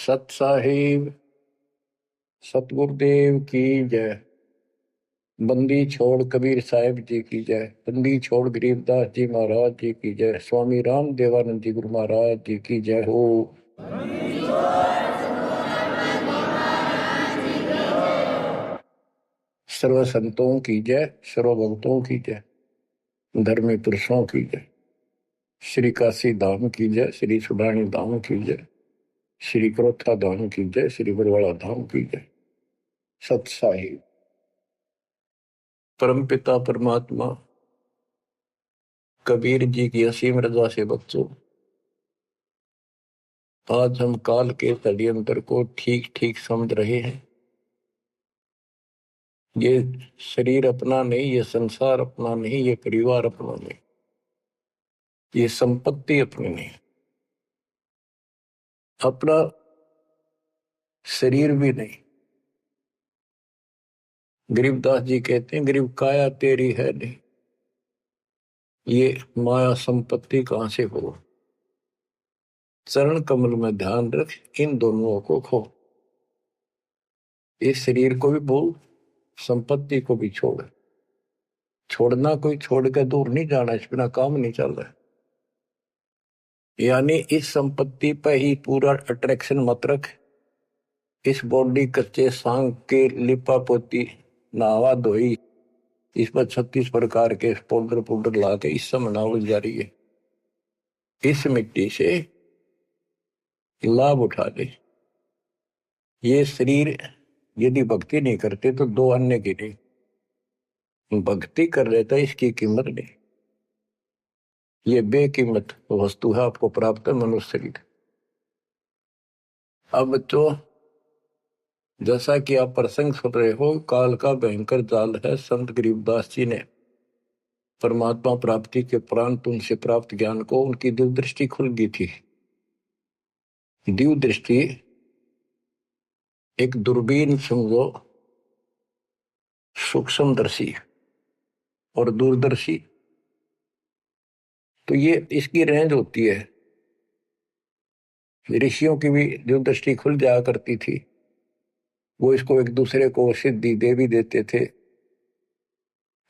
सत साहिब सतगुरुदेव की जय। बंदी छोड़ कबीर साहिब जी की जय। बंदी छोड़ गरीबदास जी महाराज जी की जय। स्वामी राम देवानंद जी गुरु महाराज जी की जय हो। सर्व संतों की जय, सर्व भक्तों की जय, धर्मी पुरुषों की जय। श्री काशी धाम की जय, श्री सुडानी धाम की जय, श्री क्रोथा धाम की जय, श्री बरवाड़ा धाम की जय। सत साहिब परमपिता परमात्मा कबीर जी की असीम रजा से बच्चों, आज हम काल के षड्यंत्र को ठीक ठीक समझ रहे हैं। ये शरीर अपना नहीं, ये संसार अपना नहीं, ये परिवार अपना नहीं, ये संपत्ति अपनी नहीं, अपना शरीर भी नहीं। गरीबदास जी कहते हैं गरीब काया तेरी है नहीं, ये माया संपत्ति कहां से हो। चरण कमल में ध्यान रख, इन दोनों को खो। इस शरीर को भी भूल, संपत्ति को भी छोड़। छोड़ना कोई छोड़ के दूर नहीं जाना, इस बिना काम नहीं चल रहा। यानी इस संपत्ति पर ही पूरा अट्रैक्शन मत रख। इस बॉडी कच्चे सांग के लिपा पोती नहावा धोई, इस पर 36 प्रकार के पाउडर पाउडर ला के इस समय नावल जा रही है। इस मिट्टी से लाभ उठा ले। ये शरीर यदि भक्ति नहीं करते तो दो अन्य की नहीं, भक्ति कर लेता इसकी कीमत नहीं। ये बेकीमत वस्तु है, आपको प्राप्त है मनुष्य शरीर। अब बच्चों, जैसा कि आप प्रसंग सुन रहे हो, काल का भयंकर जाल है। संत गरीबदास जी ने परमात्मा प्राप्ति के उपरांत उनसे प्राप्त ज्ञान को उनकी दिव्य दृष्टि खुल गई थी। दिव्य दृष्टि एक दूरबीन समझो, सूक्ष्मदर्शी और दूरदर्शी। तो ये इसकी रेंज होती है। ऋषियों की भी दिव्य दृष्टि खुल जाया करती थी, वो इसको एक दूसरे को सिद्धि दे भी देते थे,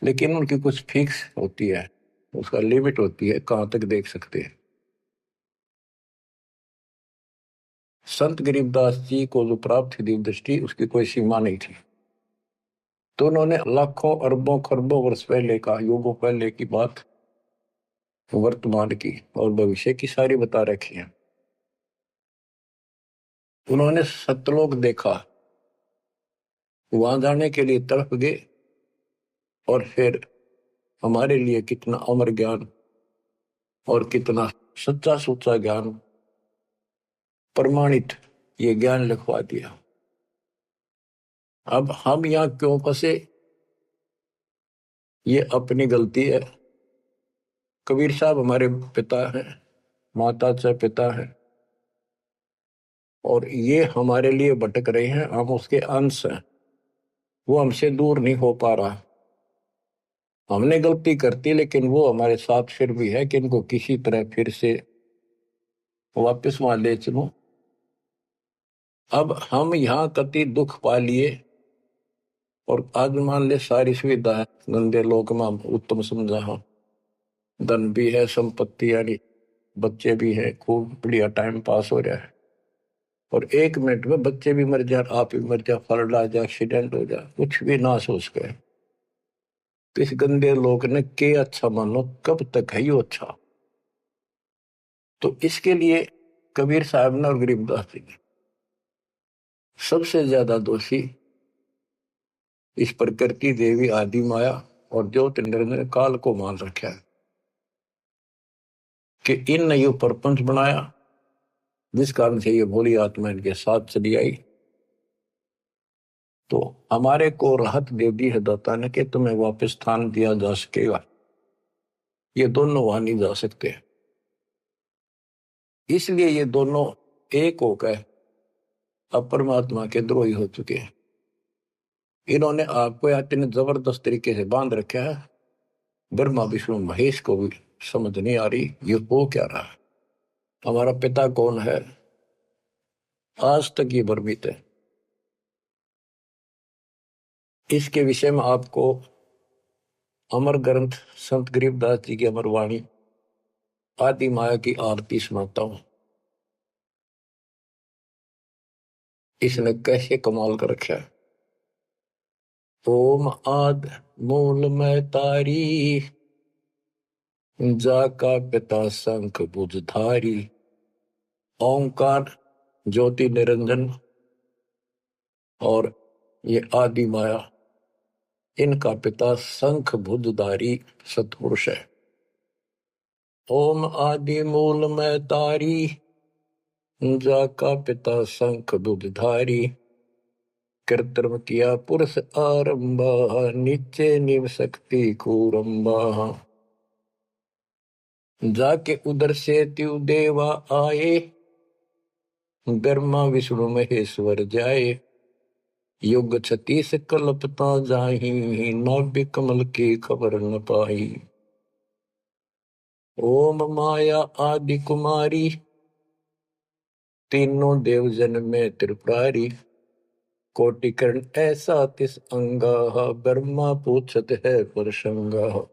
लेकिन उनकी कुछ फिक्स होती है, उसका लिमिट होती है कहां तक देख सकते हैं। संत गरीबदास जी को जो प्राप्त थी दिव्य दृष्टि, उसकी कोई सीमा नहीं थी। तो उन्होंने लाखों अरबों खरबों वर्ष पहले का, युगों पहले की बात वर्तमान की और भविष्य की सारी बता रखी है। उन्होंने सतलोक देखा, वहां जाने के लिए तड़प गए, और फिर हमारे लिए कितना अमर ज्ञान और कितना सच्चा सुच्चा ज्ञान प्रमाणित ये ज्ञान लिखवा दिया। अब हम यहां क्यों फंसे, ये अपनी गलती है। कबीर साहब हमारे पिता हैं, माता से पिता हैं, और ये हमारे लिए भटक रहे हैं, हम उसके अंश हैं। वो हमसे दूर नहीं हो पा रहा। हमने गलती करती, लेकिन वो हमारे साथ फिर भी है कि इनको किसी तरह फिर से वापस वहां ले चलो। अब हम यहाँ कति दुख पा लिए, और आज मान ले सारी सुविधा है, गंदे लोक में उत्तम समझा, हाँ धन भी है, संपत्ति यानी बच्चे भी है, खूब बढ़िया टाइम पास हो रहा है, और एक मिनट में बच्चे भी मर जाए, आप भी मर जाए, फ्लड आ जाए, एक्सीडेंट हो जाए, कुछ भी ना सोच गए। तो इस गंदे लोग ने के अच्छा मानो, कब तक है यो अच्छा। तो इसके लिए कबीर साहब ने और गरीबदास जी ने सबसे ज्यादा दोषी इस प्रकृति देवी आदि माया और ज्योति ने काल को मान रखा है कि इन ने यो प्रपंच बनाया, जिस कारण से ये भोली आत्मा इनके साथ चली आई। तो हमारे को राहत दे दी है दाता ने कि तुम्हें वापस स्थान दिया जा सकेगा। ये दोनों वहां नहीं जा सकते, इसलिए ये दोनों एक होकर अब परमात्मा के द्रोही हो चुके हैं। इन्होंने आपको इतने जबरदस्त तरीके से बांध रखा है, ब्रह्मा विष्णु महेश को भी समझ नहीं आ रही ये हो क्या रहा है। हमारा पिता कौन है, आज तक ये भ्रमित है। इसके विषय में आपको अमर ग्रंथ संत गरीबदास जी की अमर वाणी आदि माया की आरती सुनाता हूं। इसने कैसे कमाल कर रखा है। ओम आद मूल में तारी, जाका पिता शंख भुजधारी। ओंकार ज्योति निरंजन और ये आदि माया, इनका पिता शंख भुजधारी सतपुरुष है। ओम आदि मूल में तारी, जाका पिता शंख भुजधारी। कृत्रिम किया पुरुष आरंभा, नीचे निव शक्ति कूरंबा। जाके उधर से त्यु देवा आए, ब्रह्मा विष्णु महेश्वर जाए। युग 36 कल्पता जाही, नाभि कमल की खबर न पाई। ओम माया आदि कुमारी, तीनों देव जन में त्रिपुरारी। कोटिकर्ण ऐसा तिस अंगा, ब्रह्मा पूछत है परसंगा।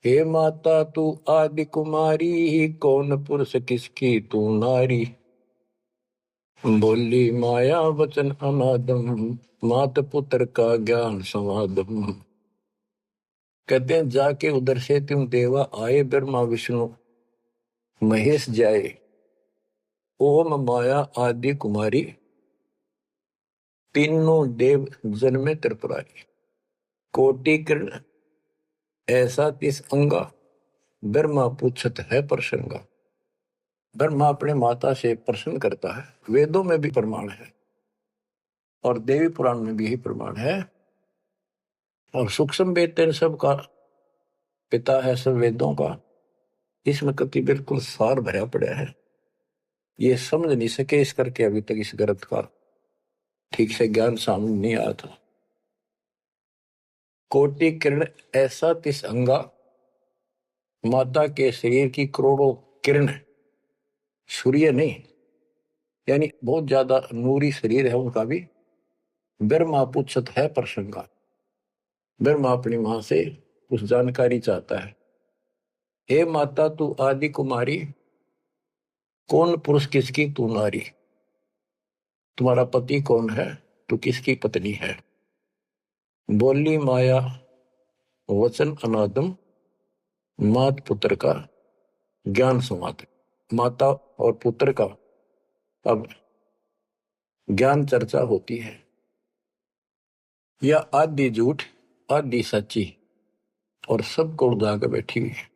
हे माता तू आदि कुमारी, कौन पुरुष किसकी तू नारी। बोली माया वचन अनादम, मात पुत्र का ज्ञान समादम। कहते हैं जाके उधर से तुम देवा आए, ब्रह्मा विष्णु महेश जाए। ओम माया आदि कुमारी, तीनों देव जन्मे त्रिपुरारी। कोटि किरण ऐसा तिस अंगा, ब्रह्मा पूछत है प्रसंगा। ब्रह्मा अपने माता से प्रश्न करता है। वेदों में भी प्रमाण है और देवी पुराण में भी यही प्रमाण है। और सूक्ष्म वेद इन सब का पिता है, सब वेदों का। इसमें कति बिल्कुल सार भरा पड़ा है। ये समझ नहीं सके इस करके अभी तक इस ग्रंथ का ठीक से ज्ञान सामने नहीं आया था। कोटि किरण ऐसा तिस अंगा, माता के शरीर की करोड़ों किरण, सूर्य नहीं, यानी बहुत ज्यादा नूरी शरीर है उनका भी। ब्रह्मा पूछत है प्रसंगा। ब्रह्मा अपनी मां से कुछ जानकारी चाहता है। हे माता तू आदि कुमारी, कौन पुरुष किसकी तू नारी। तुम्हारा पति कौन है, तू किसकी पत्नी है। बोली माया वचन अनादम, मात पुत्र का ज्ञान संवाद। माता और पुत्र का अब ज्ञान चर्चा होती है। यह आदि झूठ आदि सच्ची और सबको उड़ा कर बैठी हुई है।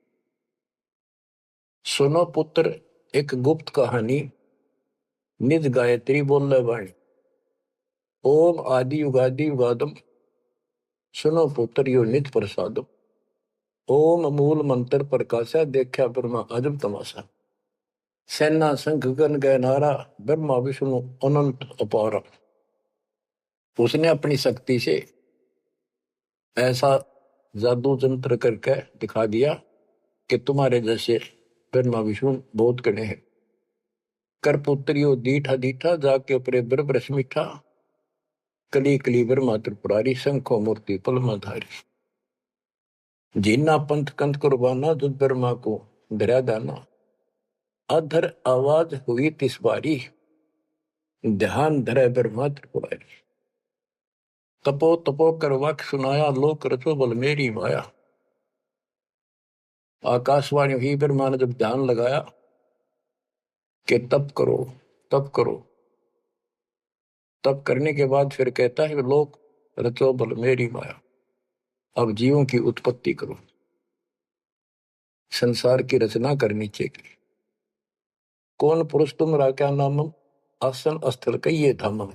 सुनो पुत्र एक गुप्त कहानी, निज गायत्री बोल वाणी। ओम आदि युगादि युगादम, सुनो पुत्र यो निज प्रसादम। ओम मूल मंत्र प्रकाशा, देखा ब्रह्मा अजब तमाशा। सेना संख गण गए नारा, ब्रह्मा विष्णु अनंत अपारा। उसने अपनी शक्ति से ऐसा जादू जंत्र करके दिखा दिया कि तुम्हारे जैसे ब्रह्मा विष्णु बहुत कड़े हैं। कर पुत्रियो दीठा दीठा, जाके अपने ब्रह्म मीठा। कली कली ब्रह्मा त्रिपुरारी, शंखो मूर्ति पलमाधारी। जीना पंथ कंथ कुर्बाना, जुद ब्रह्मा को डरा दाना। अधर आवाज हुई तिस बारी, ध्यान धरे ब्रह्मा त्रिपुरारी। तपो तपो कर वाक्य सुनाया, लोक रचो बल मेरी माया। आकाशवाणी हुई, ब्रह्मा ने जब ध्यान लगाया कि तप करो तप करो। तप करने के बाद फिर कहता है लोक रचो बल मेरी माया। अब जीवों की उत्पत्ति करो, संसार की रचना करनी चाहिए। कौन पुरुष तुमरा क्या नामम, आसन स्थल कहिए धामम।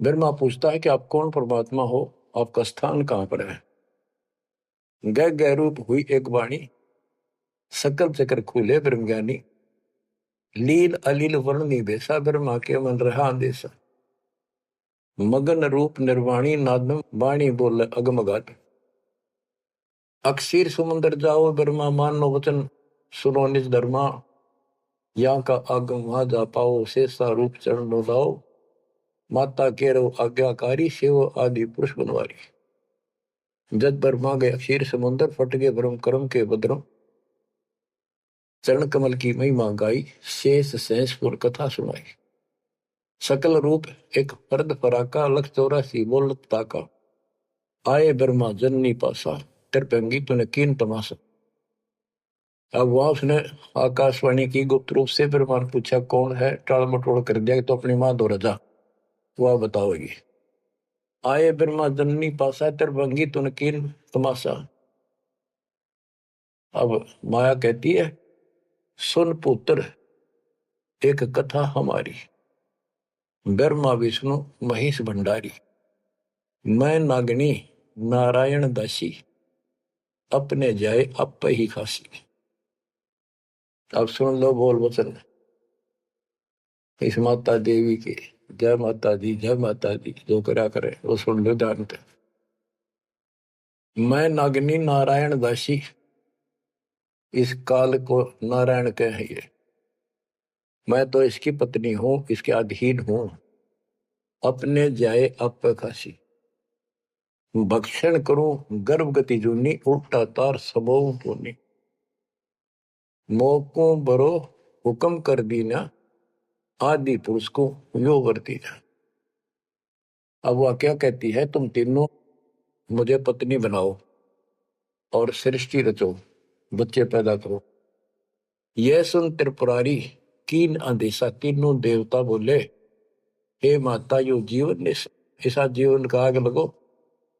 ब्रह्मा पूछता है कि आप कौन परमात्मा हो, आपका स्थान कहां पर है। गह गह रूप हुई एक वाणी, सकल चक्र खुले ब्रह्म ज्ञानी। लील अलील वर्ण निभेसा, ब्रह्मा के मन रहा अंदेशा। मगन रूप निर्वाणी नादम, वाणी बोल अगमगाट। अक्षीर समुद्र जाओ, ब्रह्मा मानो वचन सुनो निज धर्मा। यहाँ का आगम वहां जा पाओ, शेषा रूप चरण डोलाओ, माता केरो आज्ञाकारी, शिव आदि पुरुष बनवारी। जद ब्रह्मा गया क्षीर समुद्र, फट गए भ्रम कर्म के बद्रम, चरण कमल की महिमा गाई, शेष सहसपुर कथा सुनाई। सकल रूप एक फर्द फराका, लख 84 बोलत ताका, आए ब्रह्मा जननी पासा, त्रिपंगी तूने कीन तमाशा। अब वहां उसने आकाशवाणी की गुप्त रूप से, ब्रह्मा ने पूछा कौन है, टाल मटोल कर दिया तो अपनी मां दो रजा, वह बताओगी। आए ब्रह्मा जननी पासा, त्रिभंगी तुन कीन तमाशा। अब माया कहती है सुन पुत्र एक कथा हमारी, ब्रह्मा विष्णु महेश भंडारी, मैं नागनी नारायण दासी, अपने जाए अप ही खासी। अब सुन लो बोल वचन इस माता देवी के। जय माता दी, जय माता दी, जो करा करे वो सुन लो जानते। मैं नागनी नारायण दासी, इस काल को नारायण कहिए, मैं तो इसकी पत्नी हूं, इसके अधीन हूं, अपने जाए अप खासी, भक्षण करूं गर्भगति जूनी, उल्टा तार सबो पूनी, मोको बरो हुक्म कर दीना, आदि पुरुष को यो वर्ती ना। अब वह क्या कहती है, तुम तीनों मुझे पत्नी बनाओ और सृष्टि रचो, बच्चे पैदा करो। यह सुन त्रिपुरारी कीन आदेशा, तीनों देवता बोले हे माता यो जीवन ऐसा जीवन का आग लगो,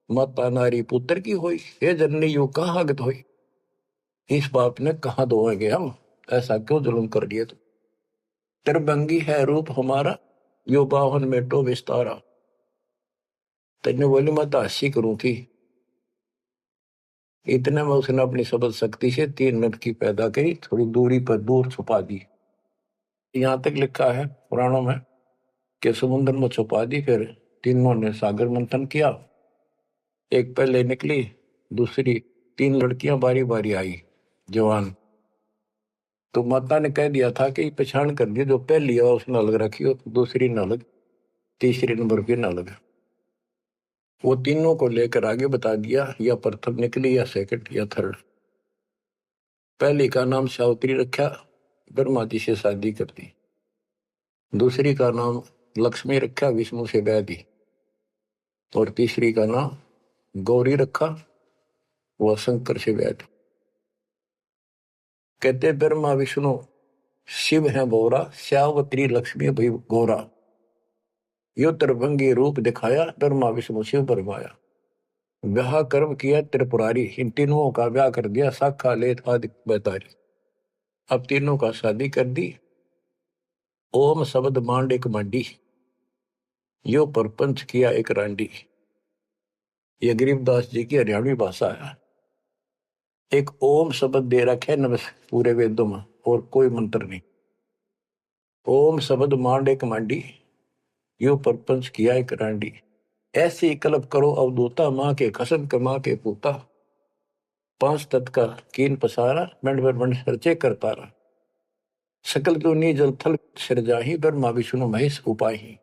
माता नारी पुत्र की होई, हे जननी यो कहाँ आगत होई, इस बाप ने कहा दोगे हम, ऐसा क्यों जुल्म कर दिए तुम। त्रिभंगी है रूप हमारा, यो बाहन में तो विस्तारा। तेने बोली माता हंसी करूं थी, इतने में उसने अपनी सबल शक्ति से 3 लड़की पैदा करी, थोड़ी दूरी पर दूर छुपा दी। यहां तक लिखा है पुराणों में कि समुद्र में छुपा दी, फिर तीनों ने सागर मंथन किया, एक पहले निकली, दूसरी 3 लड़कियां बारी बारी आई जवान, तो माता ने कह दिया था कि पहचान कर दिया, जो पहली है उसने अलग रखी हो, दूसरी न अलग, तीसरी नंबर की न अलग। वो तीनों को लेकर आगे बता दिया, या प्रथम निकली या सेकंड या थर्ड। पहली का नाम सावित्री रखा, ब्रह्मा जी से शादी कर दी। दूसरी का नाम लक्ष्मी रखा, विष्णु से ब्याह दी। और तीसरी का नाम गौरी रखा, वह शंकर से ब्याह दी। कहते ब्रह्मा विष्णु शिव है बोरा, श्यावत्री लक्ष्मी भई गौरा, यो त्रिभंगी रूप दिखाया, ब्रह्मा विष्णु शिव बरमाया। ब्याह कर्म किया त्रिपुरारी, इन तीनों का ब्याह कर दिया, साखा लेत आदि बैतारी। अब तीनों का शादी कर दी। ओम शब्द मांड एक मांडी, यो परपंच किया एक रांडी। ये गरीबदास जी की हरियाणवी भाषा है। एक ओम शब्द दे रखे नमस् पूरे वेदों में, और कोई मंत्र नहीं। ओम शब्द मांड एक मांडी, यो परपंच किया एक रांडी। ऐसी कल्प करो अवधूता, माँ के खसम कमा के पूता, 5 तत् का कीन पसारा, मंड पर मंड सरचे कर पारा। सकल दुनी जल थल सिरजाही, ब्रह्मा विष्णु महेश उपाही।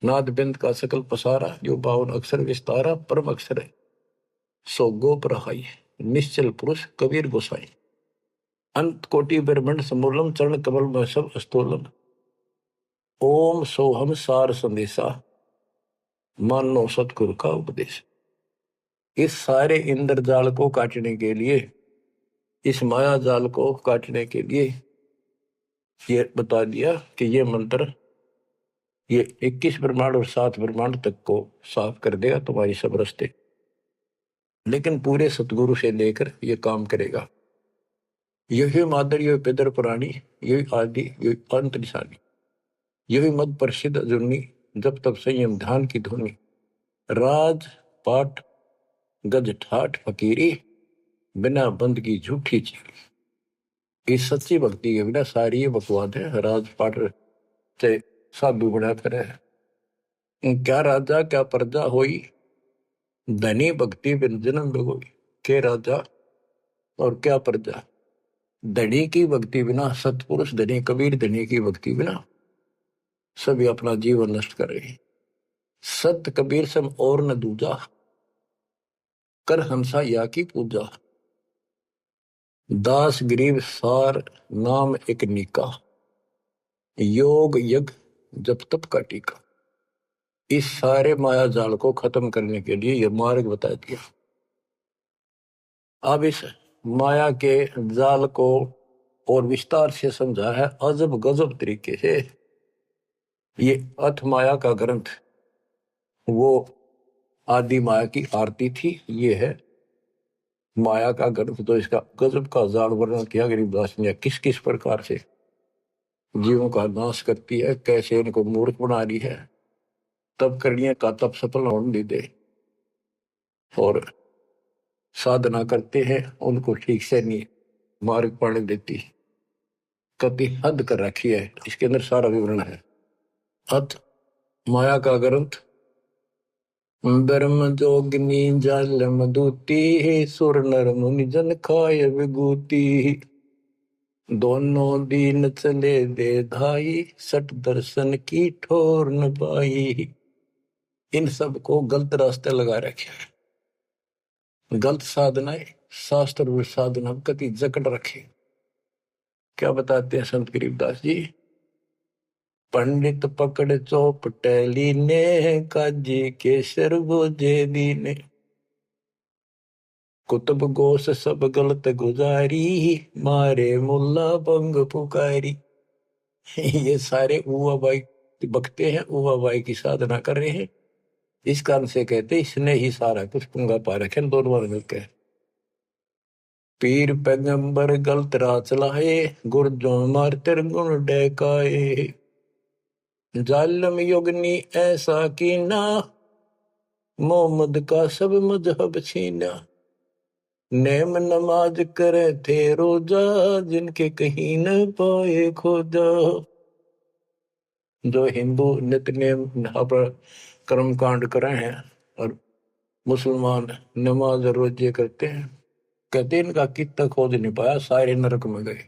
नाद बिंद का सकल पसारा, जो 52 अक्षर विस्तारा, परम अक्षर है सो गोप रहाई, निश्चल पुरुष कबीर गोसाई। अंत कोटि ब्रह्मंड समूलम, चरण कमल में सब अस्तोलम। ओम सोहम सार संदेशा, मानो सतगुरु का उपदेश। इस सारे इंद्रजाल को काटने के लिए, इस माया जाल को काटने के लिए ये बता दिया कि ये मंत्र ये 21 ब्रह्मांड और 7 ब्रह्मांड तक को साफ कर देगा तुम्हारी सब रास्ते, लेकिन पूरे सतगुरु से लेकर ये काम करेगा। यही मादर, यही पितर पुराणी, यही आदि, यही अंत निशानी, यही मद प्रसिद्ध जुन्नी, जब तब संयम ध्यान की धुनी। राज पाठ गज ठाठ फकीरी, बिना बंद की झूठी चीरी। इस सच्ची भक्ति के बिना सारी ये बकवाद है। राज पाठ से साधु बना करे, क्या राजा क्या प्रजा होई, धनी भक्ति बिन जन्म बिगोई। के राजा और क्या प्रजा, धनी की भक्ति बिना, सतपुरुष धनी कबीर धनी की भक्ति बिना सभी अपना जीवन नष्ट कर रहे हैं। सत कबीर सम और न दूजा, कर हंसा या की पूजा। दास गरीब सार नाम एक निका, योग यज्ञ जप तप का टीका। इस सारे माया जाल को खत्म करने के लिए यह मार्ग बता दिया। अब इस माया के जाल को और विस्तार से समझा है अजब गजब तरीके से। ये अथ माया का ग्रंथ वो आदि माया की आरती थी, ये है माया का ग्रंथ। तो इसका गजब का जाल वर्णन किया गरीबदास ने, किस किस प्रकार से जीवों का नाश करती है, कैसे इनको मूर्ख बना रही है, तब करनिया का तब सफल होने दे, और साधना करते हैं उनको ठीक से नहीं मार्ग पाने देती, कति हद कर रखी है। इसके अंदर सारा विवरण है। अथ माया का ग्रंथ ब्रह्म जोगिनी जल मधुती, सुर नर मुनि जन खाय विभूति। दोनों दीन चले दे धाई, सट दर्शन की ठोर न पाई। इन सब को गलत रास्ते लगा रखे हैं, गलत साधनाएं, शास्त्र में साधना कति जकड़ रखे। क्या बताते हैं संत गरीबदास जी? पंडित पकड़ चौपटेली ने, काजी के सरबोजे दीने। कुतुब गोस सब गलत गुजारी, मारे मुल्ला बंग पुकारी। ये सारे उवा बाई बकते हैं, उवा बाई की साधना कर रहे हैं। इस कारण से कहते इसने ही सारा कुछ पुंगा पा रखे दोनों मिलकर। पीर पैगंबर गलत राह चलाए, गुरजों मार गुण डैकाए। जालम युगनी ऐसा कीना, मोहम्मद का सब मजहब छीना। नेम नमाज करे थे रोजा, जिनके कहीं न पाए खोजा। जो हिंदू नित्य नेम कर्म कांड करे हैं और मुसलमान नमाज रोजे करते हैं, कहते इनका कितना खोज नहीं पाया, सारे नरक में गए।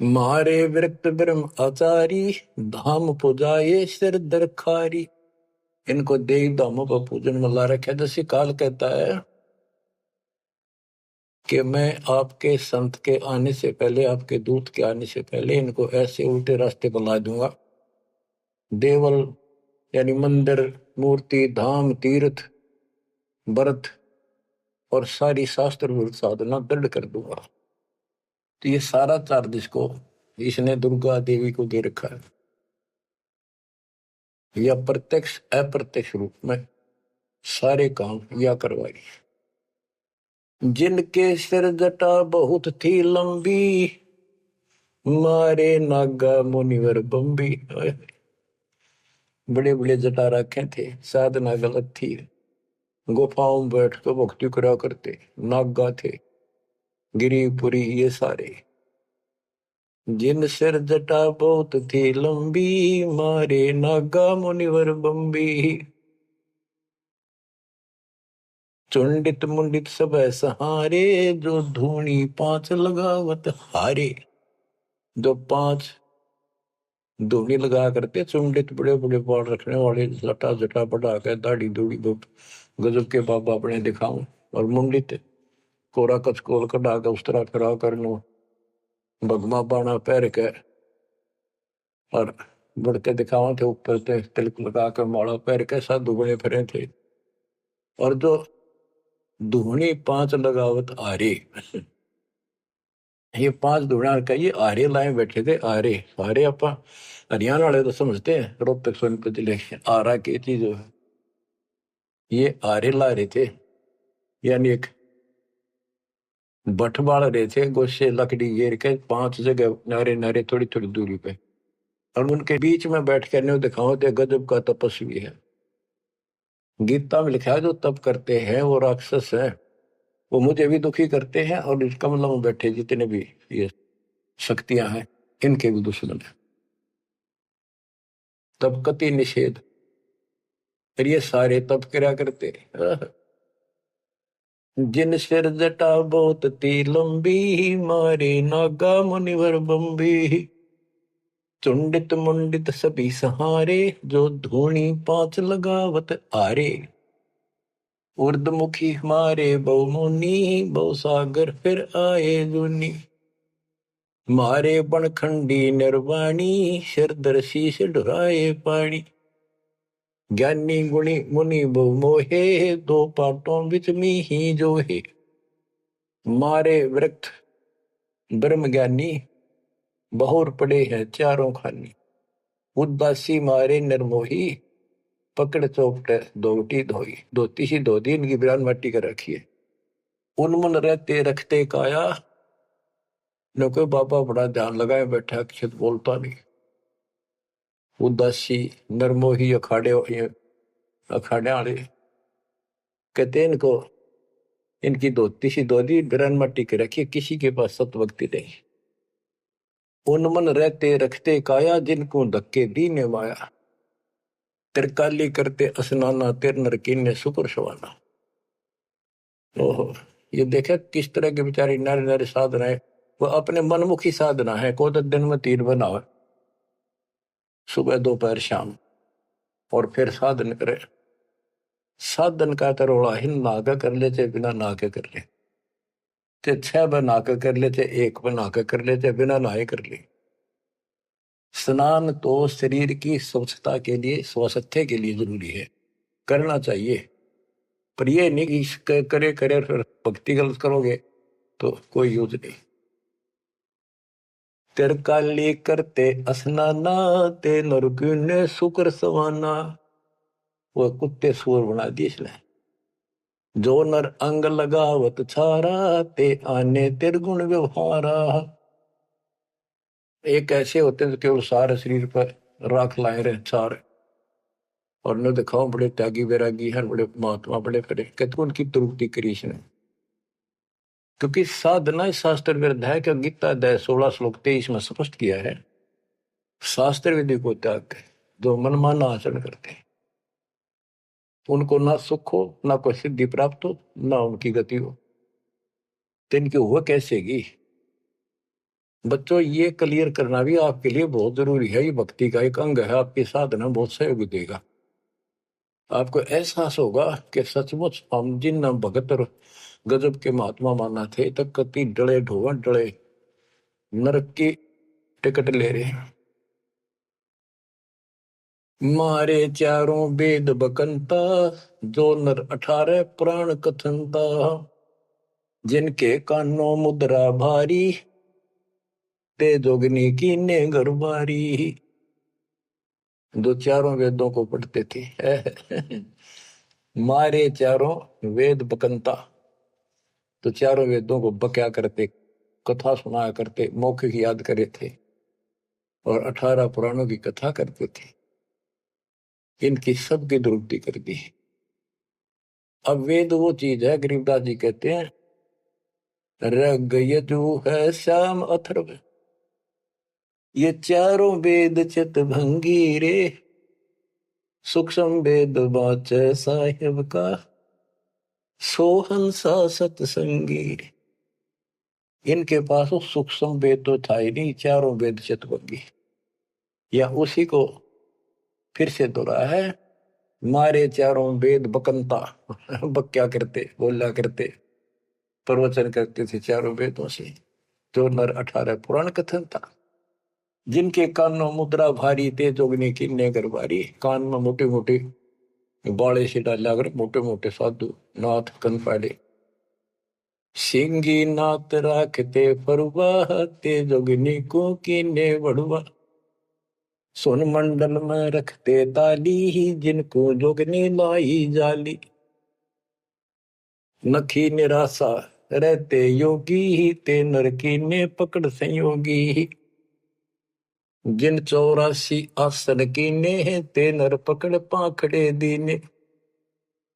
मारे विरक्त ब्रह्म आचारी, धाम पुजाए सिर दरखारी। इनको देव धामों पर पूजन में ला रखा। जैसे काल कहता है कि मैं आपके संत के आने से पहले, आपके दूत के आने से पहले इनको ऐसे उल्टे रास्ते पर ला दूंगा। देवल यानी मंदिर, मूर्ति, धाम, तीर्थ, व्रत और सारी शास्त्र विरुद्ध साधना दृढ़ कर दूंगा। तो ये सारा चार्ज इसको इसने दुर्गा देवी को दे रखा है, या प्रत्यक्ष अप्रत्यक्ष रूप में सारे काम या करवाई। जिनके सिर जटा बहुत थी लंबी, मारे नागा मुनिवर बम्बी। बड़े बड़े जटा रखे थे, साधना गलत थी, गुफाओं में बैठ कर भक्ति करा करते, नागा थे, गिरिपुरी ये सारे। जिन सिर जटा बहुत थी लंबी, मारे नागा मुनिवर बम्बी। चुंडित मुंडित सब सहारे, जो धूनी पांच लगावत हारे। जो पांच धूनी लगा करते, चुंडित बड़े बड़े बाल रखने वाले, जटा जटा बढ़ा के दाढ़ी दूढ़ी गजब के बाबा अपने दिखाऊं, और मुंडित कोरा कचकोल कटा के उस तरह खड़ा कर लो, भगमा बाणा पैर के और बढ़ते दिखावा थे, ऊपर से तिलक लगा कर माला पैर के साधु बने फिरे थे। और जो धूनी पांच लगावत आरे, ये पांच धूणा का ये आरे लाए बैठे थे। आरे आरे अपा हरियाणा वाले तो समझते हैं, रोहतक सोनीपत जिले आरा की चीज है, ये आरे ला रहे थे। यानी एक भट्ट बाल रहे थे, गोशे लकड़ी घेर के पांच जगह नारे नारे थोड़ी थोड़ी दूरी पे, और उनके बीच में बैठ कर दिखाओ थे गजब का तपस्वी है। गीता में लिखा है जो तप करते हैं वो राक्षस है, वो मुझे भी दुखी करते हैं, और इस कमलों में बैठे जितने भी ये शक्तियां हैं इनके भी दुश्मन है। तब कति निषेध, और ये सारे तप करा करते। जिन सिर जटा बहुत ती लंबी, मारे नागा मुनिवर बम्बी। चुंडित मुंडित सभी सहारे, जो धूणी पांच लगावत आरे। उर्दमुखी हमारे बहुमुनि, बहु सागर फिर आए जुनी। मारे बनखंडी निर्वाणी, सिरदर शीश ढुराए पानी। ज्ञानी गुणी मुनि बहु मोहे, दो पाटों बिच में ही जो है। मारे वृक्ष ब्रह्म ज्ञानी, बहुर पड़े हैं चारों खानी। उदासी मारे निर्मोही, पकड़ चौपटे दोटी धोई। धोती सी धो दी, इनकी बिरान मट्टी कर रखी है। उनमुन रहते रखते काया, न कोई बाबा बड़ा ध्यान लगाए बैठा, कुछ बोलता नहीं। उदासी नरमोही अखाड़े अखाड़े वाले कहते हैं इनको, इनकी धोती सी धोती बिरान मट्टी के रखी, किसी के पास सतभक्ति नहीं। उनमन रहते रखते काया, जिनको धक्के दीने माया। तिरकाली करते स्नाना, तिर नर कीने सुपर सवाना। ओहो, ये देखे किस तरह के बेचारी नारी नारी साधना है। वो अपने मनमुखी साधना है। को तो दिन में 3 बनावे, सुबह दोपहर शाम, और फिर साधन करे। साधन का तरोड़ा हिन नागा कर ले, चाहे बिना नाके कर ले, चाहे 6 बना के कर ले, चाहे 1 बना के कर ले, चाहे बिना नहाए कर ले। स्नान तो शरीर की स्वच्छता के लिए, स्वास्थ्य के लिए जरूरी है, करना चाहिए। पर ये नहीं कि करे करे फिर भक्ति गलत करोगे तो कोई यूज नहीं। तिरकाली करते स्नाना, ते नरकुने शुक्र सवाना। वो कुत्ते सुअर बना दिए इसने। जो नर अंग लगावत छारा, ते आने तिरगुण व्यवहारा। एक ऐसे होते हैं जो केवल सारे शरीर पर राख लाए रहे छार, और न दिखाओ बड़े त्यागी वैरागी हैं, बड़े महात्मा बड़े करे, कहते उनकी तुरुक्ति करी इसने। क्योंकि साधना शास्त्र विरुद्ध है। कि गीता अध्याय 16 श्लोक 23 में स्पष्ट किया है, शास्त्र विधि को त्याग के जो मनमाना आचरण करते हैं, उनको ना सुख हो, ना कोई सिद्धि प्राप्त हो, ना उनकी गति हो। तो इनकी हुआ कैसेगी? बच्चों, ये क्लियर करना भी आपके लिए बहुत जरूरी है। ये भक्ति का एक अंग है, आपकी साधना बहुत सहयोग देगा। आपको एहसास होगा कि सचमुच हम जिन भगत और गजब के महात्मा माना थे, तक कति डले ढोवन डले नरक की टिकट ले रहे हैं। मारे चारों वेद बकंता, जो नर 18 पुराण कथनता। जिनके कानों मुद्रा भारी, ते जोगनी कीने गरबारी। जो चारों वेदों को पढ़ते थे। मारे चारों वेद बकंता, तो चारों वेदों को बक्या करते, कथा सुनाया करते, मौखिक याद करे थे, और 18 पुराणों की कथा करते थे। इनकी सबकी दुरुक्ति कर दी। अब वेद वो चीज है, गरीबदास जी कहते हैं, रग यजु है श्याम अथर्व, ये चारों वेद चित भंगी रे। सूक्ष्म वेद बाचे साहिब का, सोहंसा सतसंगी रे। इनके पास वो सूक्ष्म वेद तो था ही नहीं, चारों वेद चित भंगी। या उसी को फिर से दोहराया है, मारे चारों वेद बकंता। बक्या करते, बोला करते, प्रवचन करते थे चारों वेदों से, जो नर 18 पुराण कथन था। जिनके कानों मुद्रा भारी, ते जोगनी कीने गरबारी। कान में मोटे मोटे बाले से डाला कर मोटे मोटे साधु नाथ कन पाड़े। सिंगी नाथ राखते फरुआ, ते जोगनी को कीने बड़ुआ। सोन मंडल में रखते ताली, जिनको जोगनी लाई जाली। नखी निराशा रहते योगी, ते नरकी ने पकड़ संयोगी। जिन 84 आसन कीने, ते नर पकड़ पाखड़े दीने।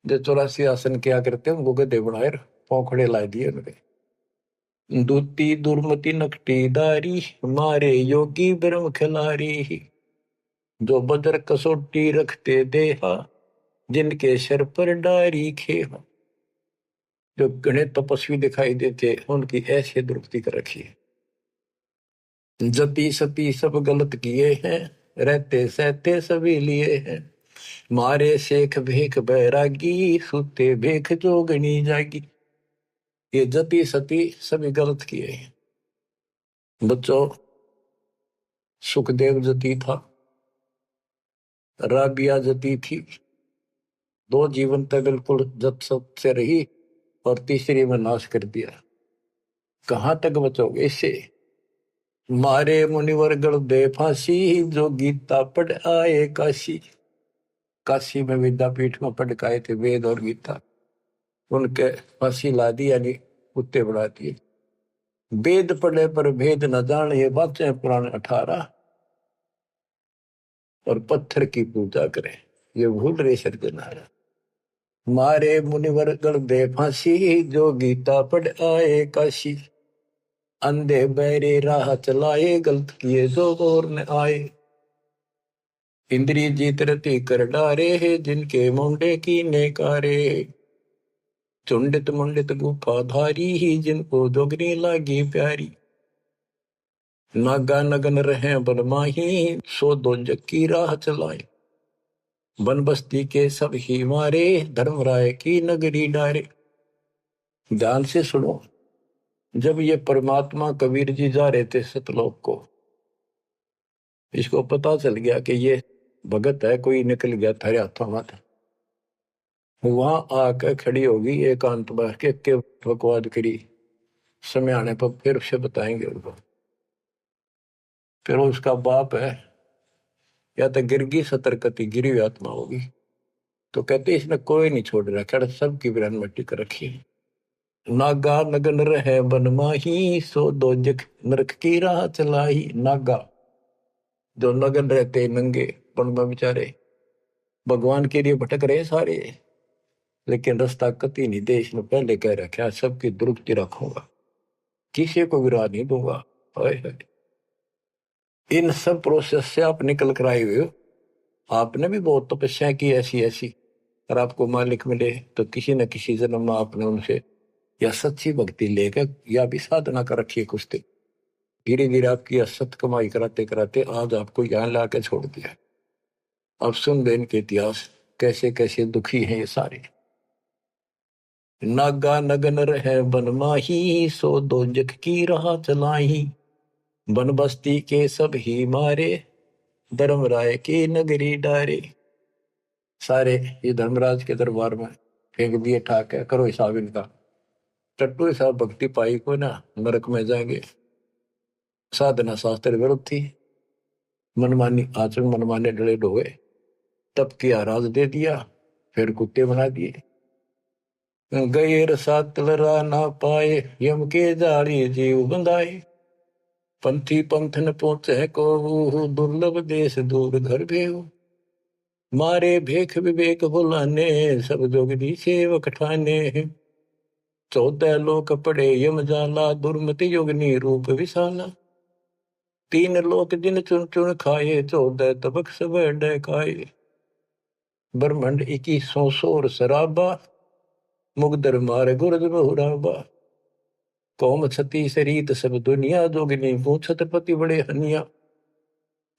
जो 84 आसन क्या करते हैं, उनको गधे बनाए पौखड़े ला दिए उनके। दूती दुर्मति नकटी दारी, मारे योगी ब्रह्म खिलारी। जो बदर कसोटी रखते देहा, जिनके सिर पर डारी खेहा। जो घने तपस्वी दिखाई देते उनकी ऐसी दुरुक्ति कर रखी है। जति सती सब गलत किए हैं, रहते सहते सभी लिए हैं, मारे शेख भेख बैरागी, सुते भेख जोगनी जागी। ये जति सती सभी गलत किए हैं। बच्चों, सुखदेव जति था, राबिया जति थी, दो जीवन तक बिल्कुल जत सत से रही और तीसरी में नाश कर दिया। कहां तक बचोगे इससे? मारे मुनिवर गण दे फांसी, जो गीता पढ़ आए काशी। काशी में विद्यापीठ में पढ़ के आए थे वेद और गीता, उनके फांसी ला दी, यानी कुत्ते बढ़ा दिए। वेद पढ़े पर भेद न जान, ये बातें पुराण 18, और पत्थर की पूजा करें, ये भूल रहे सज्जनारा। मारे मुनिवर गण दे फांसी, जो गीता पढ़ आए काशी। अंधे बहरे राह चलाए, गलत किए जो और न आए। इंद्री जीत रति कर डारे, जिनके मुंडे की नेकारे। चुंडित मुंडित गुफा धारी, जिनको जोगनी लागी प्यारी। नागा नगन रहे बनमाही, सो दो जक्की राह चलाए। वन बस्ती के सब ही मारे, धर्मराय की नगरी डारे। ध्यान से सुनो, जब ये परमात्मा कबीर जी जा रहे थे सतलोक को, इसको पता चल गया कि ये भगत है, कोई निकल गया थारे हाथों में, वहां आकर खड़ी होगी एकांत में के बकवाद करी। समय आने पर फिर उसे बताएंगे उनको। फिर उसका बाप है, या तो गिरगी सतर्कती गिरी हुई आत्मा होगी, तो कहते इसने कोई नहीं छोड़ रखा, सबकी बिरान मट्टी कर रखी है। नागा नगन रहे बनमाही, सो दो जख नरक की राह चलाई। नागा जो नगन रहते नंगे पन में बेचारे, भगवान के लिए भटक रहे सारे, लेकिन रास्ता कति नहीं दे। इसने पहले कह रखा, सबकी दुरुक्ति रखूंगा, किसी को विराह नहीं दूंगा। इन सब प्रोसेस से आप निकल कर आए हुए हो। आपने भी बहुत तपस्या की ऐसी ऐसी, और आपको मालिक मिले तो किसी न किसी जन्म में आपने उनसे या सच्ची भक्ति लेकर या भी साधना कर रखी है कुछ दिन। धीरे धीरे आपकी असत कमाई कराते कराते आज आपको यहाँ ला के छोड़ दिया। अब सुन दे इनके इतिहास, कैसे कैसे दुखी हैं ये सारे। नागा नगन रहे बनमाही, सो दो जग की राह चलाई। बन बस्ती के सब ही मारे, धर्मराय की नगरी डारे। सारे ये धर्मराज के दरबार में फेंक दिए ठाक है, करो हिसाब इनका। टट्टू हिसाब भक्ति पाई को ना नरक में जाएंगे। साधना शास्त्र विरुद्ध थी, मनमानी आचरण, मनमाने डले ढोए, तब किया राज दे दिया, फिर कुत्ते बना दिए। गैर सातलरा ना पाए, यम के जाड़ी जीव बंधाए। पंथी पंथ न पहुंचे को, दुर्लभ देश दूर घर भेऊ। मारे भेख विवेक बुलाने, सब जोगनी सेवक ठाने। 14 लोक पड़े यम जाला, दुर्मति योगनी रूप विशाला। 3 लोक जिन चुन चुन खाए, 14 तबक सब डकाए। ब्रह्मंड 21 सोर शराबा, मुगदर मार गुरद बहुराबा। कौम छती शरीत सब दुनिया, जोगनी पूछत पति बड़े हनिया।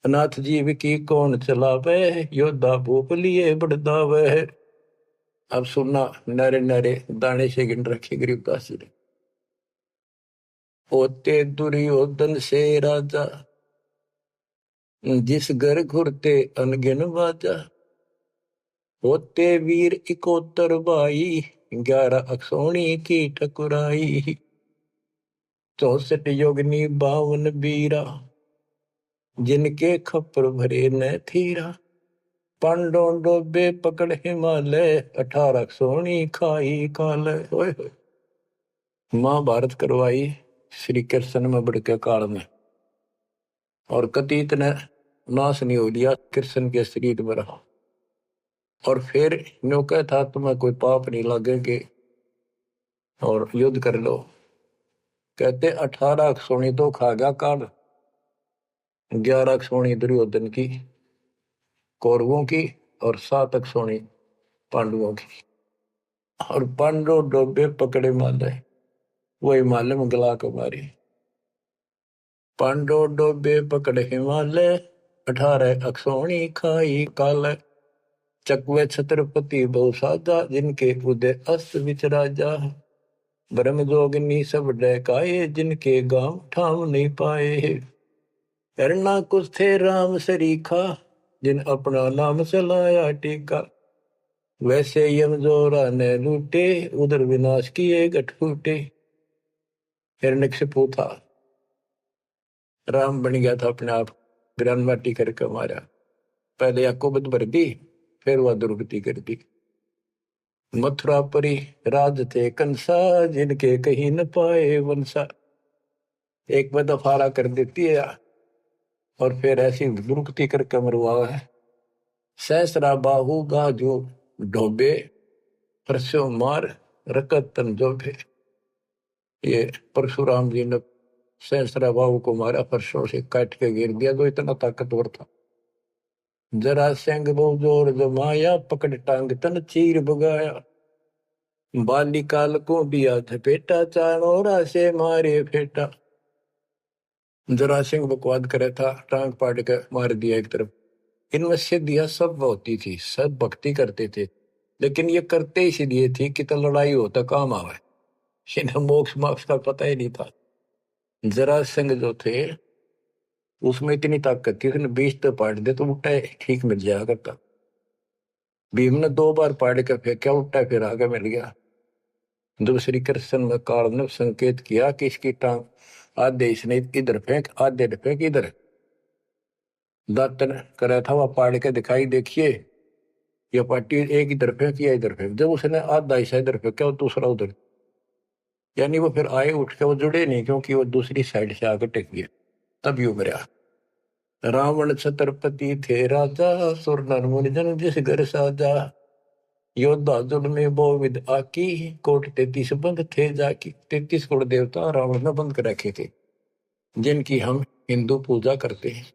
अनाथ जीव की कौन चलावे, योद्धा भूप लिए बड़दावे। अब सुनना, नारे नारे दाने से गिन रखे गरीबदास जी ने। होते दुर्योधन से राजा, जिस घर घुरते अनगिन बाजा। होते वीर 71 भाई, 11 अक्षौणी की ठकुराई। 64 योगनी 52 बीरा, जिनके खप्पर भरे न थीरा। पांडों डोबे पकड़ हिमालय, 18 सोनी खाई काल। महाभारत करवाई श्री कृष्ण में बड़के काल में, और कति इतने नाश नहीं हो लिया, कृष्ण के शरीर में रहा। और फिर न्यो कहता तुम्हें कोई पाप नहीं लगेंगे और युद्ध कर लो। कहते 18 सोनी तो खा गया काल, 11 सोनी दुर्योधन की कौरवों की, और 7 सोनी पांडवों की। और पांडो डोबे पकड़े माले, वही माले में गला को मारी। पांडो डोबे पकड़े हिमालय, 18 अक्षोणी खाई काल। चकवे छत्रपति बहु साजा, जिनके उदय अस्त विच राजा। ब्रह्म जोगिनी सब डहकाए, जिनके गांव ठाम नहीं पाए। करना कुछ थे राम सरीखा, जिन अपना नाम चलाया टीका। वैसे यम जोरा ने लूटे, उधर विनाश किए गठ फूटे। हिरण्यकशिपु था, राम बन गया था अपने आप, ग्रान माटी करके मारा। पहले याकोबत भर दी, फिर वह दुर्गति कर दी। मथुरापुरी राज थे कंसा, जिनके कहीं न पाए वंशा। एक में दफारा कर देती है और फिर ऐसी दुर्गति करके मरवा है। सहस्रा बाहु गा जो ढोबे, परसों मार रकत तन जोबे। ये परशुराम जी ने सहस्रा बाहु को मारा, परसों से काट के गिर दिया, तो इतना ताकतवर था। जरा सिंह बहु जोर जमाया, पकड़ टांग तन चीर भगाया। बालिकाल को दिया झपेटा, चाणोरा से मारे फेटा। जरा सिंह बकवाद करे था, टांग पाड़ के मार दिया एक तरफ। इनमें सिद्धियां सब होती थी, सब भक्ति करते थे, लेकिन ये करते इसलिए थी कि तो लड़ाई हो तो काम आवे। इन्हें मोक्ष मोक्ष का पता ही नहीं था। जरा सिंह जो थे उसमें इतनी ताकत थी, उसने 20 तो पाड़ दे तो उल्टा ठीक मिल जाया करता। भीम ने 2 बार पाड़ के फेंका, उल्टा फिर आगे मिल गया। जब श्री कृष्ण में काल ने संकेत किया कि इसकी टांग आधे इसने इधर फेंक, आधे फेंक इधर, दातन करा था वह पाड़ के दिखाई, देखिए ये पार्टी एक इधर फेंक या इधर फेंक। जब उसने आधा हिस्सा इधर फेंका और दूसरा उधर, यानी वो फिर आए उठ के वो जुड़े नहीं, क्योंकि वो दूसरी साइड से आकर टेक गया, तभी उभरा। रावण छत्रपति थे राजा, सुर नर मुनि जन जिस घर साजा। योद्धा जुड़ में बहुविध आकी, कोट 33 बंद थे जाकी। 33 कोट देवता रावण ने बंद कर रखे थे, जिनकी हम हिंदू पूजा करते हैं।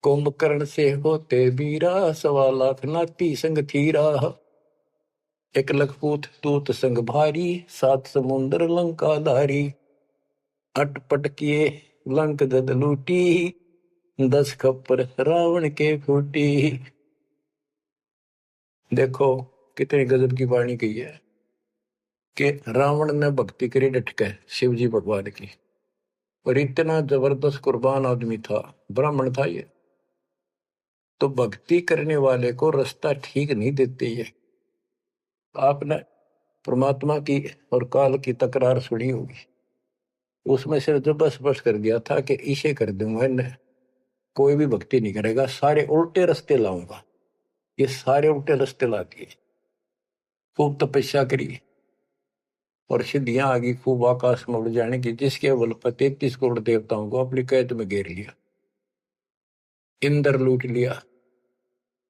कुंभकर्ण से होते बीरा, 1.25 लाख नाती संग थीरा। 1 लाख पूत तूत संग भारी, 7 समुंदर लंका धारी। अटपट किए लंक जद लूटी, 10 खप्पर रावण के फूटी। देखो कितनी गजब की वाणी कही है कि रावण ने भक्ति करी डट के शिव जी भगवान की, और इतना जबरदस्त कुर्बान आदमी था, ब्राह्मण था ये। तो भक्ति करने वाले को रास्ता ठीक नहीं देते ये। आपने परमात्मा की और काल की तकरार सुनी होगी, उसमें से जो बस बस कर दिया था कि इसे कर दूंगा, इन्हें कोई भी भक्ति नहीं करेगा, सारे उल्टे रास्ते लाऊंगा। ये सारे उल्टे रास्ते ला दिए। खूब तपस्या करी और सिद्धियां आ गई, खूब आकाश में उड़ जाने की, जिसके बल पर 33 करोड़ देवताओं को अपनी कैद में घेर लिया, इंद्र लूट लिया,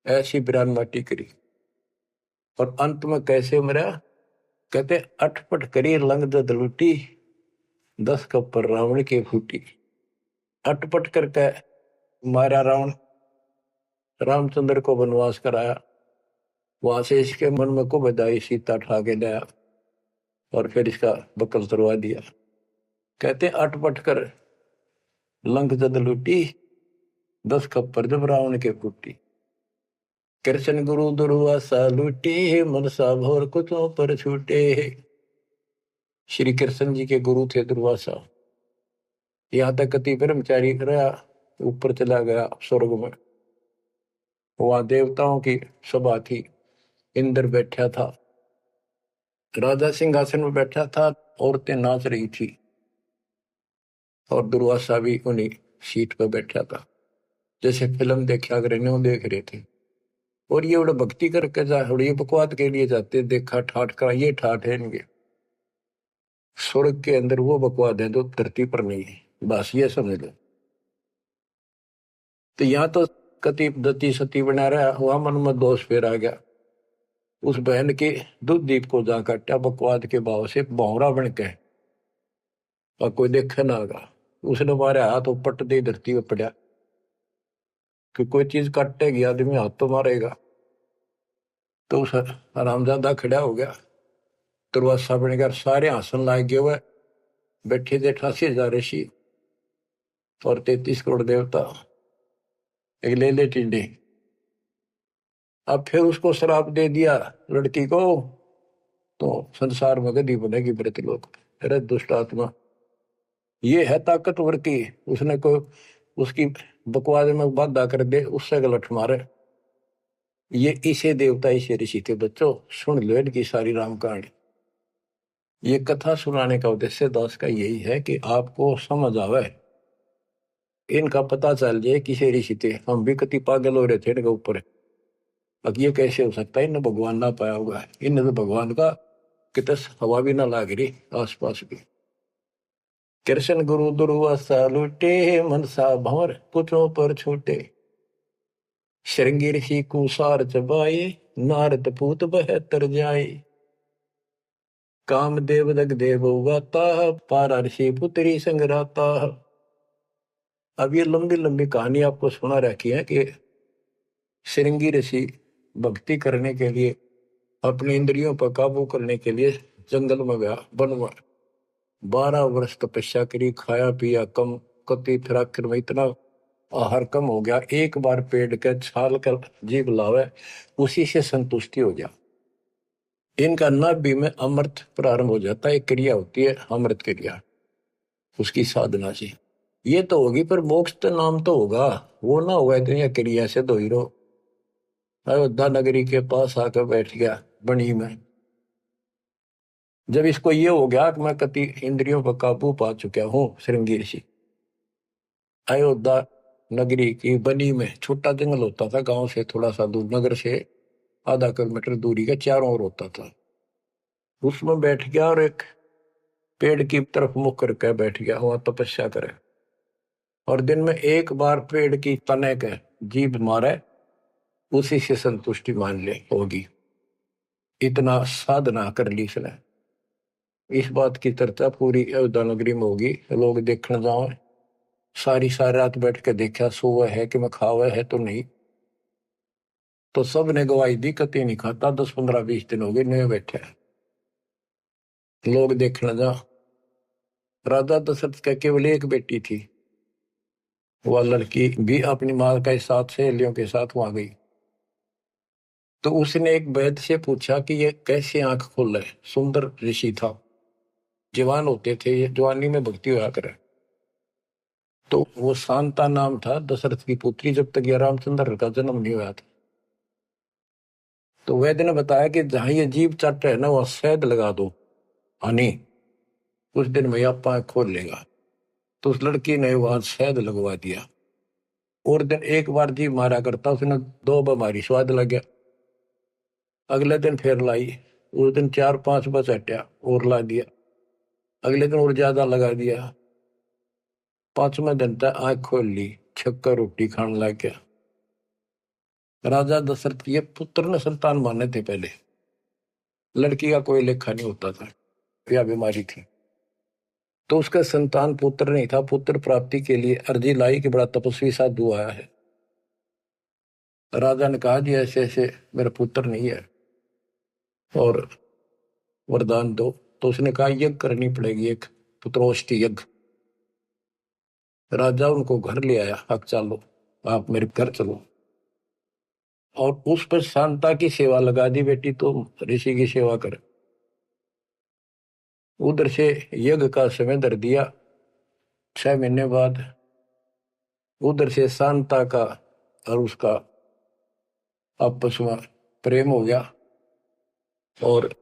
ऐसी बिरान माटी करी। और अंत में कैसे मरा? कहते अटपट करी लंग दद लूटी, 10 कप्पर रावण के फूटी। अटपट करके मारा रावण, रामचंद्र को वनवास कराया, वहां से इसके मन में को बधाई, सीता ठा के लाया और फिर इसका बकल तुरवा दिया। कहते अटपट कर लंक जद लूटी, 10 खप्पर जब रावण के फूटी। कृष्ण गुरु दुर्वासा लूटी, मनसा भोर कुचों पर छूटे। श्री कृष्ण जी के गुरु थे दुर्वासा। यहाँ तक कति ब्रह्मचारी रहा, ऊपर चला गया स्वर्ग में, वहां देवताओं की सभा थी, इंद्र बैठा था, राजा सिंहासन में बैठा था, औरतें नाच रही थी और दुर्वासा भी उन्हीं सीट पर बैठा था, जैसे फिल्म देखा करे न्यू देख रहे थे। और ये बड़ा भक्ति करके जा, ये बकवाद के लिए जाते, देखा ठाठ का, ये ठाठ है इनके। स्वर्ग के अंदर वो बकवाद है जो धरती पर नहीं है, बस ये समझ लो। तो यहाँ तो कति दती सती बना रहा, वहां मन में दोष फिर आ गया। उस बहन के दूध दीप को जा काटा बकवाद के भाव से, भौरा बन के, और कोई देखे ना आगा। उसने मारे हाथ पट दे धरती पर पड़ा, कि कोई चीज काटेगी आदमी हाथ तो मारेगा। तो उस हरामजादा खड़ा हो गया, दुर्वासा बन गया, सारे आसन लाग गए हुए, बैठे थे 88,000 ऋषि और 33 करोड़ देवता, एक ले ले टिंडे। अब फिर उसको श्राप दे दिया लड़की को, तो संसार में गदी बनेगी मृतलोक। अरे दुष्ट आत्मा, ये है ताकतवर की, उसने को उसकी बकवाद में बाधा कर दे, उससे गलत मारे। ये इसे देवता इसे ऋषि थे बच्चों, सुन लो इनकी सारी राम कहानी। ये कथा सुनाने का उद्देश्य दास का यही है कि आपको समझ आवे, इनका पता चल जाए किसे ऋषि थे। हम भी कति पागल हो रहे थे इनके ऊपर, अब ये कैसे हो सकता है, इन्हें भगवान ना पाया होगा, इन्हें तो भगवान का कितने हवा भी ना लाग रही आसपास भी। कृष्ण गुरु दुर्वासा लुटे, मनसा भंवर पुत्रों पर छूटे, श्रृंगी ऋषि कुसार चबाए, नारद पूत बहत्तर जाए, कामदेव दग देव गाता, पारा ऋषि पुत्री संगराता। अब ये लंबी लंबी कहानी आपको सुना रखी है कि श्रृंगी ऋषि भक्ति करने के लिए, अपने इंद्रियों पर काबू करने के लिए जंगल में गया, वन में 12 वर्ष तपस्या करी, खाया पिया कम, कति फिर आखिर में इतना आहार कम हो गया, एक बार पेड़ के छाल कर जीभ लावे, उसी से संतुष्टि हो गया। इनका नाभि में अमृत प्रारंभ हो जाता है, एक क्रिया होती है अमृत क्रिया, उसकी साधना से ये तो होगी, पर मोक्ष तो नाम तो होगा, वो ना होगा तो यह क्रिया से दो ही रहो। अयोध्या नगरी के पास आकर बैठ गया बनी में। जब इसको ये हो गया कि मैं कति इंद्रियों पर काबू पा चुका हूं, श्रृंगी ऋषि अयोध्या नगरी की बनी में, छोटा जंगल होता था गांव से थोड़ा सा दूर, नगर से आधा किलोमीटर दूरी का, चारों ओर होता था, उसमें बैठ गया और एक पेड़ की तरफ मुख करके बैठ गया, वहां तपस्या करे, और दिन में एक बार पेड़ की तने के जीभ मारे, उसी से संतुष्टि मान ले होगी। इतना साधना कर ली इसने। इस बात की चर्चा पूरी अयोध्या नगरी में होगी, लोग देखने जाओ, सारी सारी रात बैठ के देखा, सोवा है कि मैं खावा है तो नहीं, तो सब ने गवाही दी कति नहीं खाता, 10 15 20 दिन हो गए नए बैठे, लोग देखने जा। राजा दशरथ का केवल एक बेटी थी, वह लड़की भी अपनी माँ के साथ सहेलियों के साथ वहां गई, तो उसने एक वैद्य से पूछा कि ये कैसे आंख खोल रहे, सुंदर ऋषि था, जवान होते थे, ये जवानी में भक्ति हुआ करे। तो वो शांता नाम था दशरथ की पुत्री, जब तक ये रामचंद्र का जन्म नहीं हुआ था। तो वैद्य ने बताया कि जहां ये जीभ चट है ना, वह शहद लगा दो हनी, कुछ दिन में आप आंख खोल लेगा। तो उस लड़की ने वहां शहद लगवा दिया, और दिन एक बार जीभ मारा करता, उसने 2 बीमारी स्वाद लग गया। अगले दिन फिर लाई, उस दिन 4 5 बस हटा और ला दिया, अगले दिन और ज्यादा लगा दिया, 5वें दिन तक आंख खोल ली, छक्कर रोटी खाने लग गया। राजा दशरथ के पुत्र ने संतान माने थे पहले, लड़की का कोई लेखा नहीं होता था, यह बीमारी थी, तो उसका संतान पुत्र नहीं था। पुत्र प्राप्ति के लिए अर्जी लाई कि बड़ा तपस्वी साधु आया है। राजा ने कहा जी ऐसे ऐसे मेरा पुत्र नहीं है और वरदान दो। तो उसने कहा यज्ञ करनी पड़ेगी, एक पुत्रोष्टि यज्ञ। राजा उनको घर ले आया, अब चलो आप मेरे घर चलो, और उस पर शांता की सेवा लगा दी, बेटी तो ऋषि की सेवा कर। उधर से यज्ञ का समय धर दिया, 6 महीने बाद उधर से शांता का और उसका आपस में प्रेम हो गया। और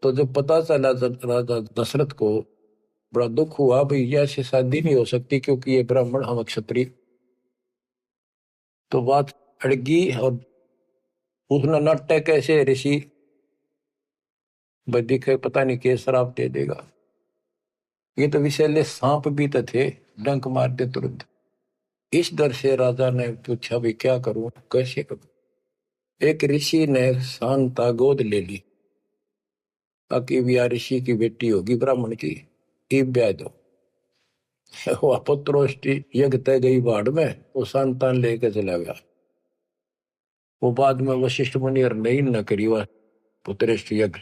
तो जब पता चला राजा दशरथ को बड़ा दुख हुआ, भाई ऐसी शादी नहीं हो सकती क्योंकि ये ब्राह्मण हम क्षत्रिय। तो बात अड़गी और उसने नाटक कैसे ऋषि वैदिक पता नहीं के शराब दे देगा, ये तो विषैले सांप भी तो थे, डंक मार दे तुरंत। इस डर से राजा ने पूछा भी क्या करूं, कैसे करूं। एक ऋषि ने शांता गोद ले ली, ताकि ब्याह ऋषि की बेटी होगी ब्राह्मण की, ब्याह दो। वह पुत्रोष्टि यज्ञ तय गई बाढ़ में, वो संतान लेके चला गया। वो बाद में वशिष्ठ मुनि और नहीं न करी वह पुत्रेष्ठ यज्ञ।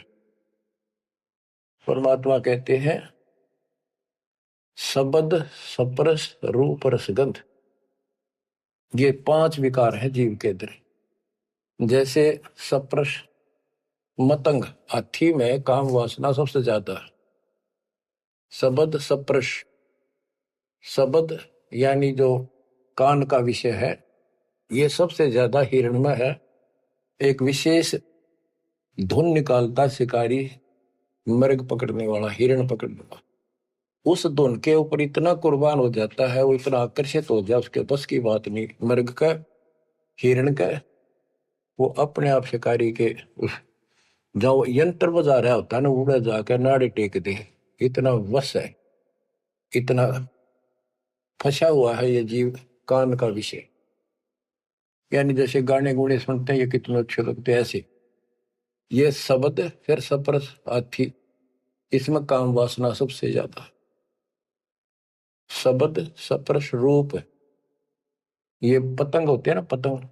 परमात्मा कहते हैं शब्द सप्रस रूप रसगंध, ये 5 विकार हैं जीव के अंदर। जैसे सप्रस मतंग, हाथी में काम वासना सबसे ज्यादा है। शब्द सप्रस, शब्द यानी जो कान का विषय है, ये सबसे ज्यादा हिरण में है। एक विशेष धुन निकालता शिकारी, मृग पकड़ने वाला, हिरण पकड़ने वाला, उस धुन के ऊपर इतना कुर्बान हो जाता है, वो इतना आकर्षित हो जाए, उसके बस की बात नहीं। मृग का, हिरण का, वो अपने आप शिकारी के उस जो यंत्र बजा रहा होता है ना, उड़ा जाकर नाड़े टेक दे, इतना वश है, इतना फंसा हुआ है ये जीव कान का विषय। यानी जैसे गाने गुणे सुनते हैं ये कितने अच्छे लगते हैं, ऐसे ये शब्द फिर सप्रस हाथी, इसमें काम वासना सबसे ज्यादा। शब्द सप्रस रूप, ये पतंग होते हैं ना, पतंग,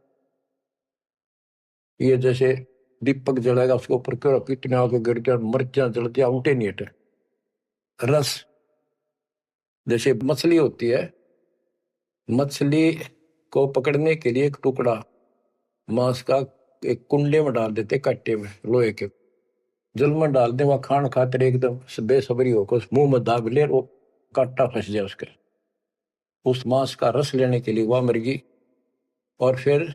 ये जैसे दीपक जलाएगा उसके ऊपर कितने आगे गिर जाए, मर्चा जलती उठे नहीं हटे। रस, जैसे मछली होती है, मछली को पकड़ने के लिए एक टुकड़ा मांस का एक कुंडे में डाल देते, कट्टे में लोहे के, जल में डाल दे, वह खान खातिर एकदम बेसब्री होकर उस मुंह में दाब ले, वो कांटा फंस जाए उसके, उस मांस का रस लेने के लिए वह मर्गी। और फिर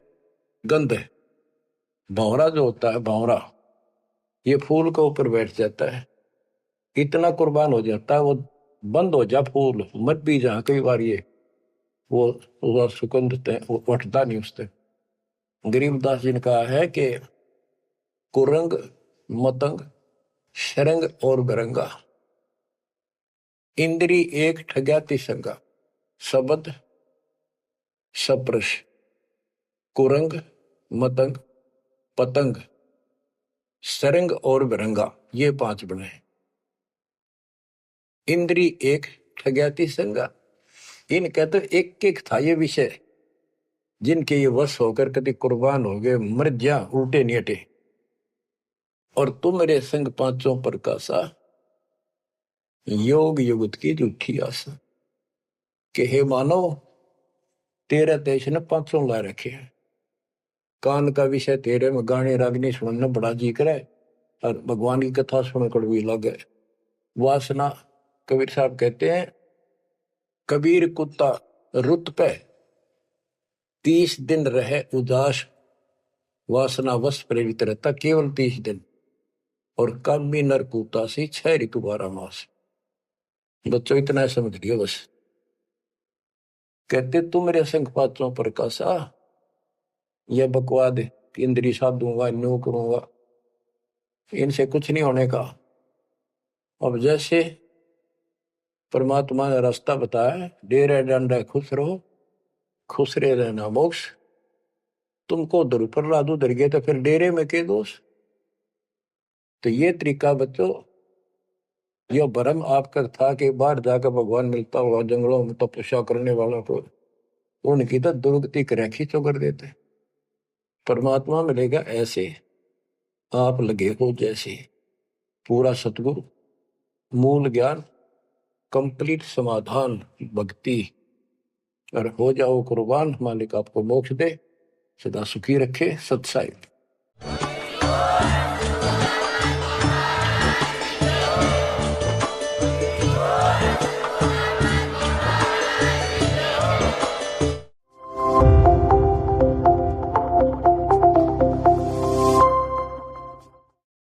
गंध है, भंवरा जो होता है, भंवरा ये फूल के ऊपर बैठ जाता है, इतना कुर्बान हो जाता है, वो बंद हो जा फूल मत भी जा, कई बार ये वो सुगंध वो उठता नहीं उससे। गरीबदास जी ने कहा है कि कुरंग मतंग शरंग और बरंगा, इंद्री एक ठग्याति संगा। शब्द सप्रश कुरंग मतंग पतंग सरंग और बरंगा, ये 5 बने। इंद्री एक ठग्याति संगा, इनका तो एक एक था ये विषय, जिनके ये वश होकर कभी कुर्बान हो गए, मर जा, उल्टे नहीं हटे। और तुम मेरे संग पांचों प्रकाशा, योग युगत की झूठी आशा। कि हे मानव, तेरे देश ने 500 ला रखे हैं, कान का विषय तेरे में गाने रागनी सुनना बड़ा जी करे, और भगवान की कथा सुन कड़वी लगे। वासना, कबीर साहब कहते हैं, कबीर कुत्ता रुत पे 30 दिन रहे उदास, वासना वश प्रेरित रहता केवल 30 दिन, और कामी नर कुत्ता से 6 ऋतु 12 मास। बच्चों इतना समझ लियो बस। कहते तुम मेरे संग पात्रों प्रकाशा, यह बकवाद इंद्री साधूंगा, न्यू करूंगा, इनसे कुछ नहीं होने का। अब जैसे परमात्मा ने रास्ता बताया, डेरे डंडा खुश रहो, खुश रहे रहना मोक्ष। तुमको उधर ऊपर ला दो, उधर गए तो फिर डेरे में के दोष। तो ये तरीका बच्चों, यह भ्रम आपका था कि बाहर जाकर भगवान मिलता होगा, जंगलों में तपस्या करने वालों को उनकी तो दुर्गति कर खींचो कर देते। परमात्मा मिलेगा ऐसे, आप लगे हो जैसे, पूरा सतगुरु, मूल ज्ञान, कंप्लीट समाधान, भक्ति, और हो जाओ कुर्बान। मालिक आपको मोक्ष दे, सदा सुखी रखे। सत्साई।